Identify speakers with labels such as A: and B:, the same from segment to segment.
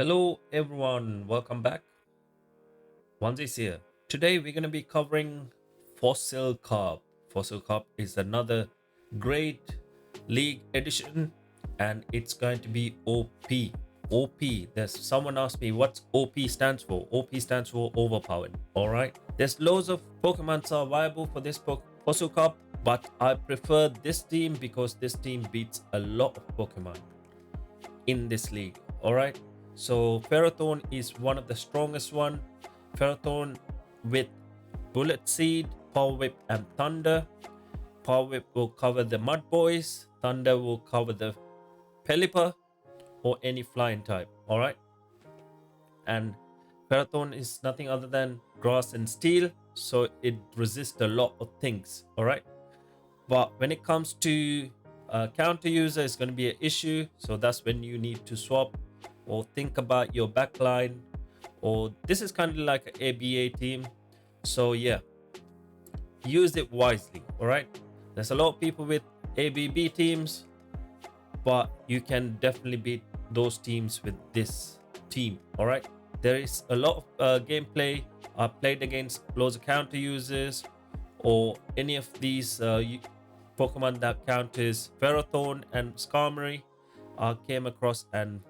A: Hello everyone, welcome back. Onesis here. Today we're going to be covering Fossil Cup. Fossil Cup is another great league edition and it's going to be OP. OP. There's someone asked me what's OP stands for. OP stands for overpowered. Alright. There's loads of Pokemon are viable for this Fossil Cup, but I prefer this team because this team beats a lot of Pokemon in this league. All right, so Ferrothorn is one of the strongest one. Ferrothorn with Bullet Seed, Power Whip, and Thunder. Power Whip will cover the Mud Boys. Thunder will cover the Pelipper or any flying type. All right, and Ferrothorn is nothing other than grass and steel, so it resists a lot of things. All right, but when it comes to counter user, it's going to be an issue. So that's when you need to swap or think about your backline. Or this is kind of like an ABA team. So yeah, use it wisely. All right. There's a lot of people with ABB teams, but you can definitely beat those teams with this team. All right. There is a lot of gameplay. I played against loads of counter users or any of these Pokemon that counters Ferrothorn and Skarmory. I came across and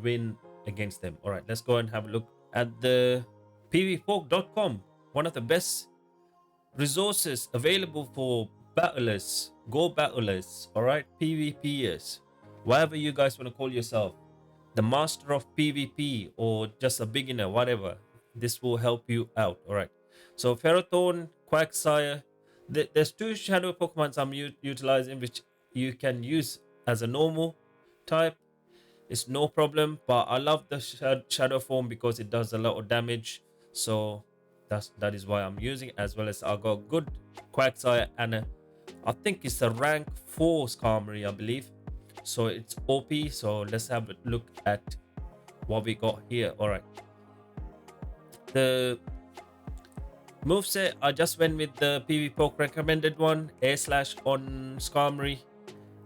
A: win against them. All right, let's go and have a look at the pvfolk.com, one of the best resources available for battlers, go battlers. All right, PvPers, whatever you guys want to call yourself, the master of PvP or just a beginner, whatever. This will help you out. All right, so Ferrothorn, Quagsire. There's two shadow Pokemon I'm utilizing, which you can use as a normal type. It's no problem, but I love the shadow form because it does a lot of damage. So that is why I'm using it, as well as I got good Quagsire and I think it's a rank 4 Skarmory, I believe. So it's OP. So let's have a look at what we got here. All right. The moveset, I just went with the PvPoke recommended one, Air Slash on Skarmory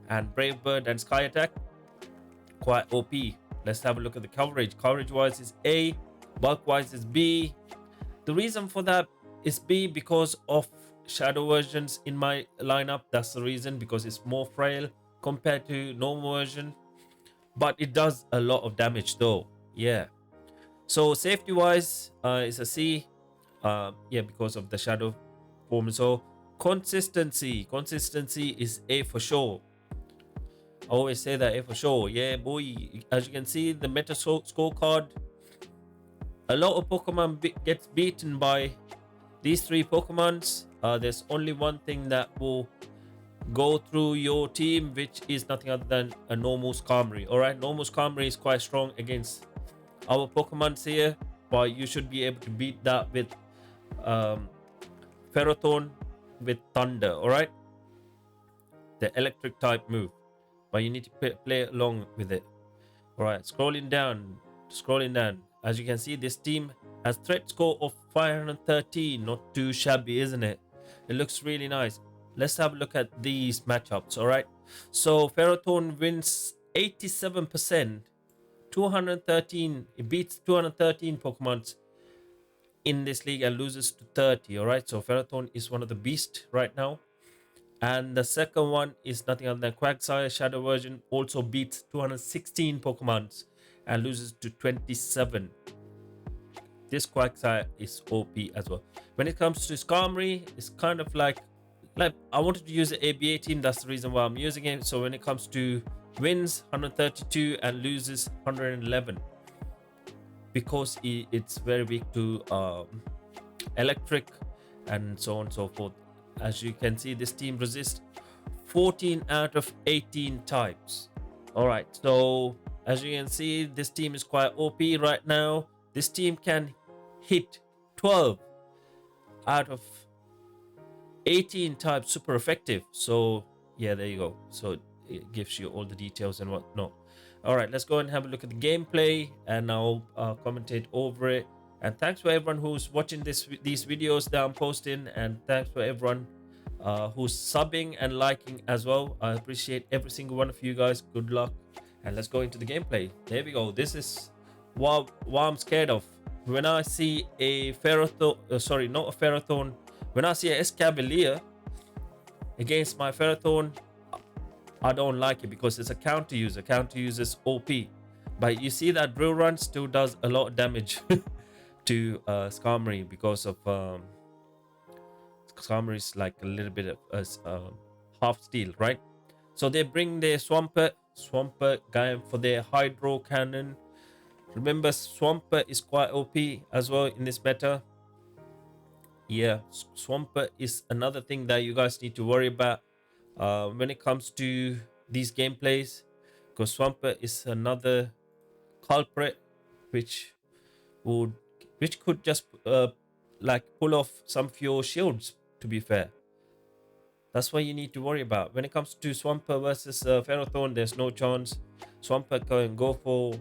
A: and Brave Bird and Sky Attack. Quite OP. Let's have a look at the coverage. Coverage wise is A, bulk wise is B. The reason for that is B because of shadow versions in my lineup. That's the reason, because it's more frail compared to normal version, but it does a lot of damage though. Yeah. So safety wise, it's a C. Yeah, because of the shadow form. So consistency is A for sure. I always say that, A for sure. Yeah, boy. As you can see, the meta scorecard, a lot of Pokemon gets beaten by these three Pokemons. There's only one thing that will go through your team, which is nothing other than a normal Skarmory. All right, normal Skarmory is quite strong against our Pokemons here, but you should be able to beat that with Ferrothorn with Thunder. All right, the electric type move, but you need to play along with it. All right, scrolling down. As you can see, this team has threat score of 513. Not too shabby, isn't it? It looks really nice. Let's have a look at these matchups. All right, so Ferrothorn wins 87%, 213. It beats 213 Pokemons in this league and loses to 30. All right, so Ferrothorn is one of the beasts right now. And the second one is nothing other than Quagsire Shadow version, also beats 216 Pokemons and loses to 27. This Quagsire is OP as well. When it comes to Skarmory, it's kind of like I wanted to use the ABA team. That's the reason why I'm using it. So when it comes to wins, 132 and loses 111, because it's very weak to electric and so on and so forth. As you can see, this team resists 14 out of 18 types. All right, so as you can see, this team is quite OP right now. This team can hit 12 out of 18 types super effective. So yeah, there you go. So it gives you all the details and whatnot. All right, let's go and have a look at the gameplay and I'll commentate over it. And thanks for everyone who's watching these videos that I'm posting, and thanks for everyone who's subbing and liking as well. I appreciate every single one of you guys. Good luck, and let's go into the gameplay. There we go. This is what I'm scared of. When I see a Ferrothorn, sorry, not a Ferrothorn, when I see a Escavalier against my Ferrothorn, I don't like it because it's a counter user. Counter user's OP. But you see that Drill Run still does a lot of damage to Skarmory because of Skarmory is like a little bit of half steel, right? So they bring their Swampert guy for their Hydro Cannon. Remember, Swampert is quite OP as well in this meta. Yeah, Swampert is another thing that you guys need to worry about when it comes to these gameplays, because Swampert is another culprit which would which could just like pull off some of your shields, to be fair. That's what you need to worry about when it comes to Swampert versus Ferrothorn. There's no chance Swampert can go for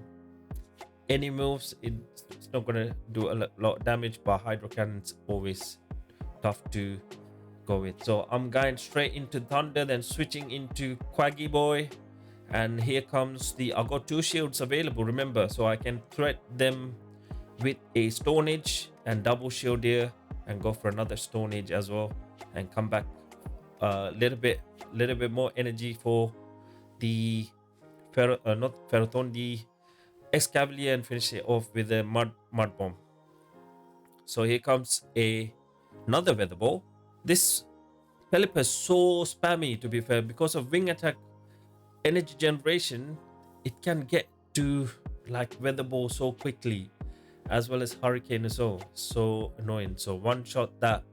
A: any moves. It's not gonna do a lot of damage, but Hydro Cannon's always tough to go with. So I'm going straight into Thunder, then switching into Quaggy Boy, and here comes I got 2 shields available, remember, so I can threat them with a Stone Age and double shield here, and go for another Stone Age as well, and come back a little bit more energy for the not Ferrothorn, the Escavalier, and finish it off with a mud bomb. So here comes another Weather Ball. This Pelipper is so spammy, to be fair, because of wing attack energy generation. It can get to like Weather Ball so quickly, as well as Hurricane as well. So annoying. So one shot that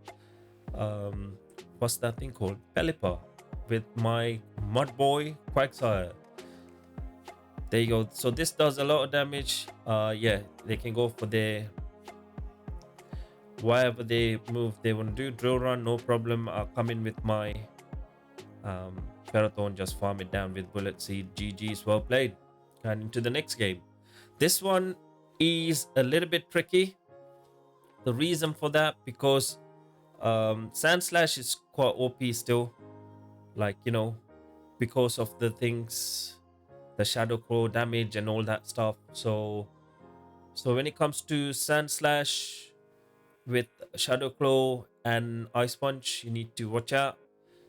A: what's that thing called, Pelipper, with my Mud Boy Quagsire. There you go. So this does a lot of damage. Yeah, they can go for their whatever they move they want to do. Drill Run, no problem. I'll come in with my Ferrothorn, just farm it down with Bullet Seed. GG's, well played. And into the next game. This one is a little bit tricky. The reason for that, because Sand Slash is quite OP still, like, you know, because of the things, the Shadow Claw damage and all that stuff. So when it comes to Sand Slash with Shadow Claw and Ice Punch, you need to watch out.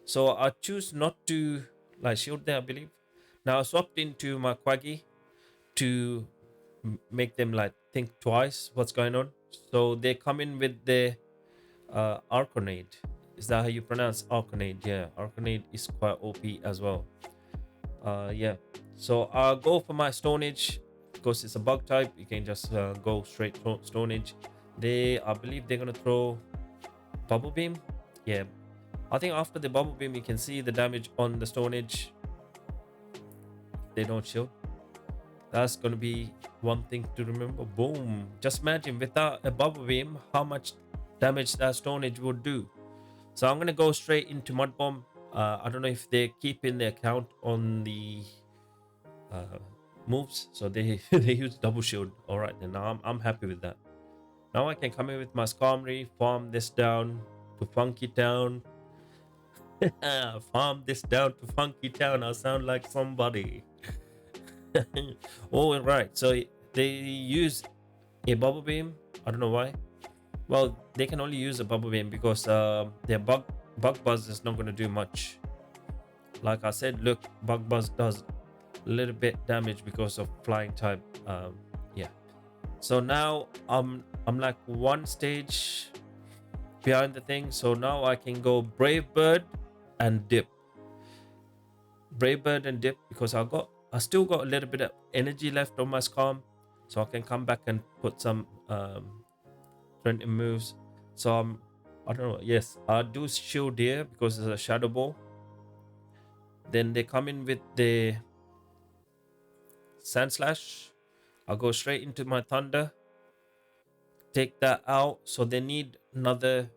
A: So I choose not to like shield there, I believe. Now I swapped into my Quaggy to make them like think twice what's going on. So they come in with the Arcanade. Is that how you pronounce Arcanade? Yeah, Arcanade is quite OP as well. Yeah, so I'll go for my Stone Age because it's a bug type. You can just go straight for Stone Age. I believe they're gonna throw Bubble Beam. Yeah, I think after the Bubble Beam you can see the damage on the Stone Age. They don't shield. That's gonna be one thing to remember. Boom! Just imagine without a Bubble Beam how much damage that Stone Age would do. So I'm gonna go straight into Mud Bomb. I don't know if they're keeping their count on the moves, so they they use double shield. All right, then I'm happy with that. Now I can come in with my Skarmory, farm this down to Funky Town. Farm this down to Funky Town. I sound like somebody. All right, so they use a Bubble Beam. I don't know why. Well, they can only use a Bubble Beam because their Bug Buzz is not going to do much. Like I said, look, Bug Buzz does a little bit damage because of flying type. Yeah. So now I'm like one stage behind the thing. So now I can go Brave Bird and Dip. Brave Bird and Dip because I still got a little bit of energy left on my Skarm, so I can come back and put some trending moves. So I don't know. Yes, I do shield here because it's a Shadow Ball. Then they come in with the Sand Slash. I'll go straight into my Thunder. Take that out. So they need another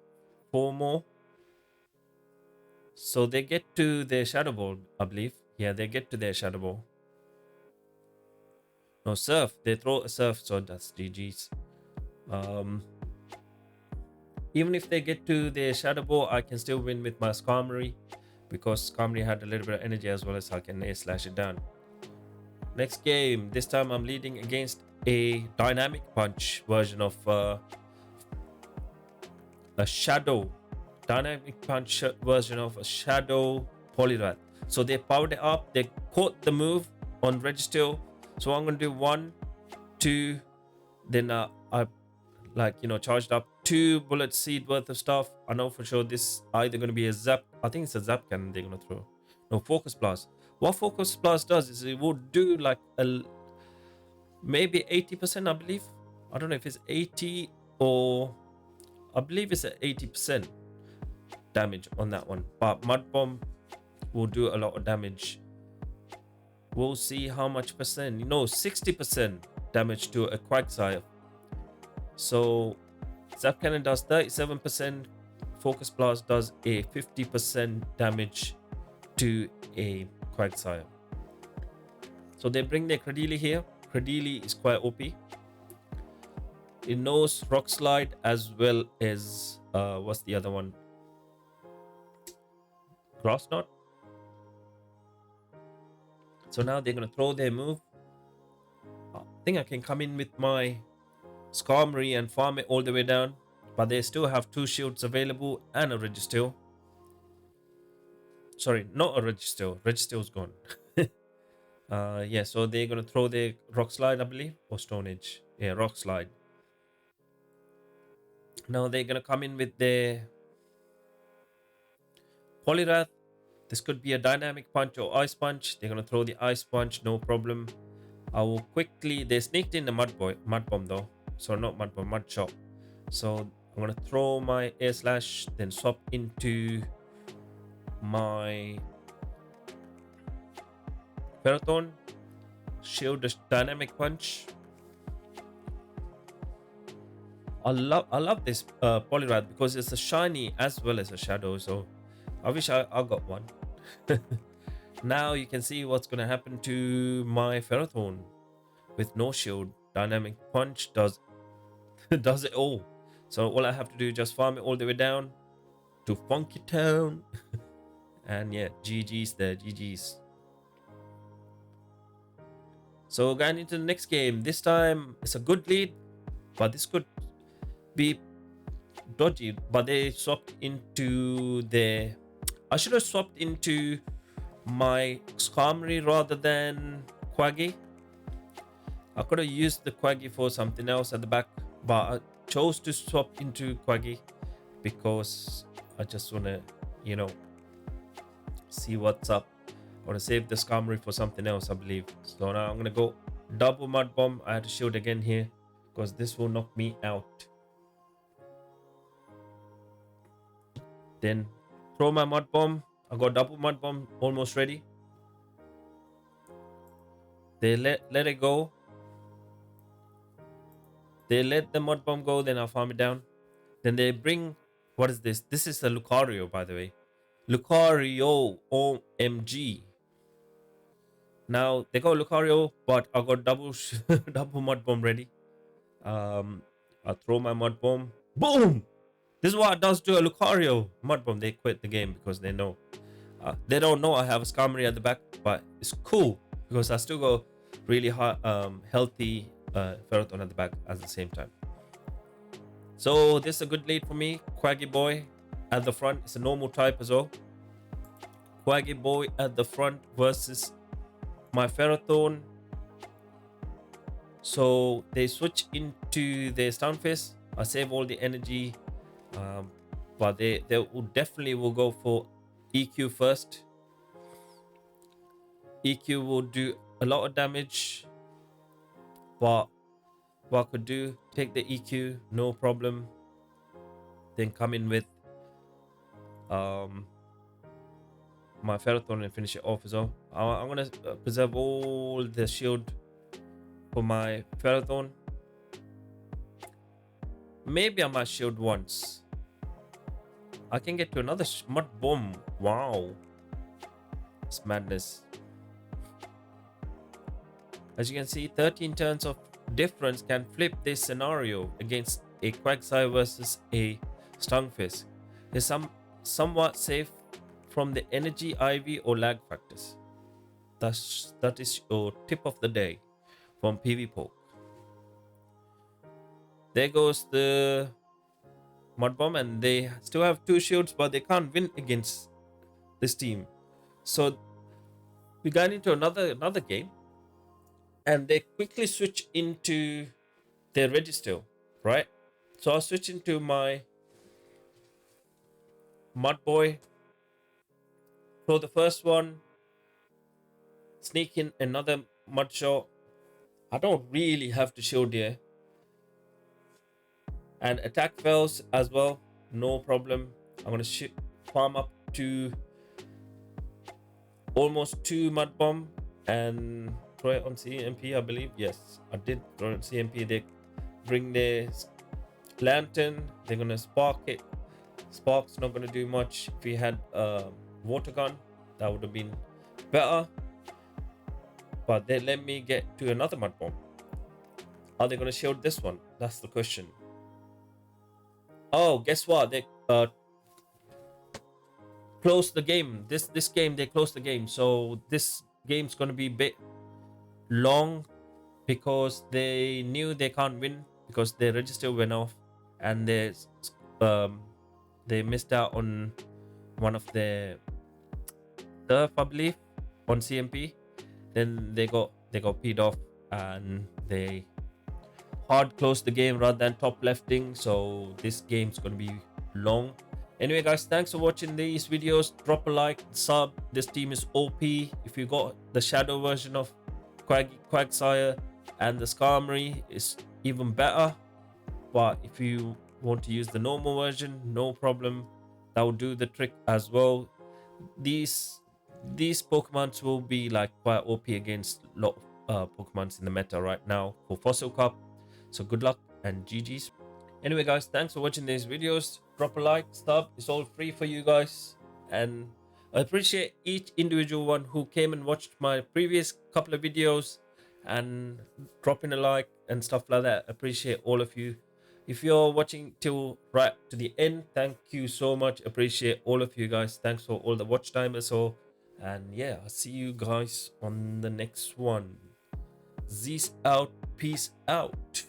A: 4 more. So they get to their Shadow Ball, I believe. Yeah, they get to their Shadow Ball. No, Surf. They throw a Surf, so that's GG's. Even if they get to their Shadow Ball, I can still win with my Skarmory because Skarmory had a little bit of energy as well, as I can Air Slash it down. Next game. This time I'm leading against a dynamic punch version of a shadow dynamic punch version of a shadow Poliwrath. So they powered it up, they caught the move on register. So I'm gonna do 1 2, then I charged up 2 bullet seed worth of stuff. I know for sure this either gonna be a zap, I think it's a zap cannon they're gonna throw. No, focus blast. What focus blast does is it would do like a maybe 80%, I believe. I don't know if it's 80 or I believe it's at 80% damage on that one. But Mud Bomb will do a lot of damage. We'll see how much percent. 60% damage to a Quagsire. So Zap Cannon does 37%. Focus Blast does a 50% damage to a Quagsire. So they bring their Cradily here. Cradily is quite OP. It knows Rock Slide as well as what's the other one? Grass Knot. So now they're gonna throw their move. I think I can come in with my Skarmory and farm it all the way down, but they still have 2 shields available and a Registeel. Sorry, not a Registeel. Registeel's gone. Yeah, so they're gonna throw their Rock Slide, I believe, or Stone Edge. Yeah, Rock Slide. Now they're gonna come in with their Poliwrath. This could be a Dynamic Punch or Ice Punch. They're gonna throw the Ice Punch, no problem. I will quickly. They sneaked in the Mud Bomb though. So not Mud Bomb, Mud Shot. So I'm gonna throw my Air Slash, then swap into my Ferrothorn. Shield the Dynamic Punch. I love this Poliwrath because it's a shiny as well as a shadow. So I wish I got one. Now you can see what's gonna happen to my Ferrothorn with no shield. Dynamic Punch does does it all. So all I have to do is just farm it all the way down to Funky Town. And yeah, GG's there, GG's. So going into the next game, this time it's a good lead, but this could be dodgy. But they swapped into their. I should have swapped into my Skarmory rather than Quaggy. I could have used the Quaggy for something else at the back, but I chose to swap into Quaggy because I just want to, see what's up. I want to save the Skarmory for something else, I believe. So now I'm going to go double Mud Bomb. I had to shield again here because this will knock me out. Then throw my Mud Bomb. I got double Mud Bomb almost ready. They let it go. They let the Mud Bomb go, then I'll farm it down. Then they bring, what is this? This is a Lucario, by the way. Lucario, OMG. Now they got Lucario, but I got double double Mud Bomb ready. I'll throw my Mud Bomb. Boom! This is what it does to a Lucario. Mud Bomb, they quit the game because they know. They don't know I have a Skarmory at the back, but it's cool because I still got really high, healthy Ferrothorn at the back at the same time. So this is a good lead for me. Quaggy Boy at the front. It's a normal type as well. Quaggy Boy at the front versus my Ferrothorn. So they switch into their Stunfisk. I save all the energy, but they will definitely will go for EQ first. EQ will do a lot of damage, but what I could do, take the EQ, no problem. Then come in with my Ferrothorn and finish it off as well. I'm gonna preserve all the shield for my Ferrothorn. Maybe I might shield once. I can get to another Mud Bomb. Wow, it's madness. As you can see, 13 turns of difference can flip this scenario against a Quagsire versus a Stunfisk. It's somewhat safe from the energy, IV, or lag factors. That is your tip of the day from PV Poke. There goes the mud bomb, and they still have 2 shields, but they can't win against this team. So we got into another game, and they quickly switch into their register, right? So I switch into my mud boy, throw the first one, sneak in another mud shot. I don't really have to shield here, and attack fails as well, no problem. I'm gonna farm up to almost 2 mud bomb and throw it on CMP, I believe. Yes, I did throw it on CMP. They bring their lantern, they're gonna spark it. Spark's not gonna do much. If we had a water gun, that would have been better, but they let me get to another mud bomb. Are they gonna shield this one? That's the question. Oh, guess what? They closed the game. This game, they closed the game. So this game's gonna be a bit long because they knew they can't win because their register went off, and um they missed out on one of their turf, I believe, on CMP. Then they got peed off, and they hard closed the game rather than top lefting. So this game's gonna be long. Anyway, guys, thanks for watching these videos. Drop a like, sub. This team is OP. If you got the shadow version of Quagsire and the Skarmory, is even better. But if you want to use the normal version, no problem. That will do the trick as well. These Pokemons will be like quite OP against a lot of Pokemons in the meta right now for Fossil Cup. So good luck and GG's. Anyway, guys, thanks for watching these videos. Drop a like, sub. It's all free for you guys, and I appreciate each individual one who came and watched my previous couple of videos and dropping a like and stuff like that. Appreciate all of you. If you're watching till right to the end, thank you so much. Appreciate all of you guys. Thanks for all the watch time as well. And yeah, I'll see you guys on the next one. Zeus out. Peace out.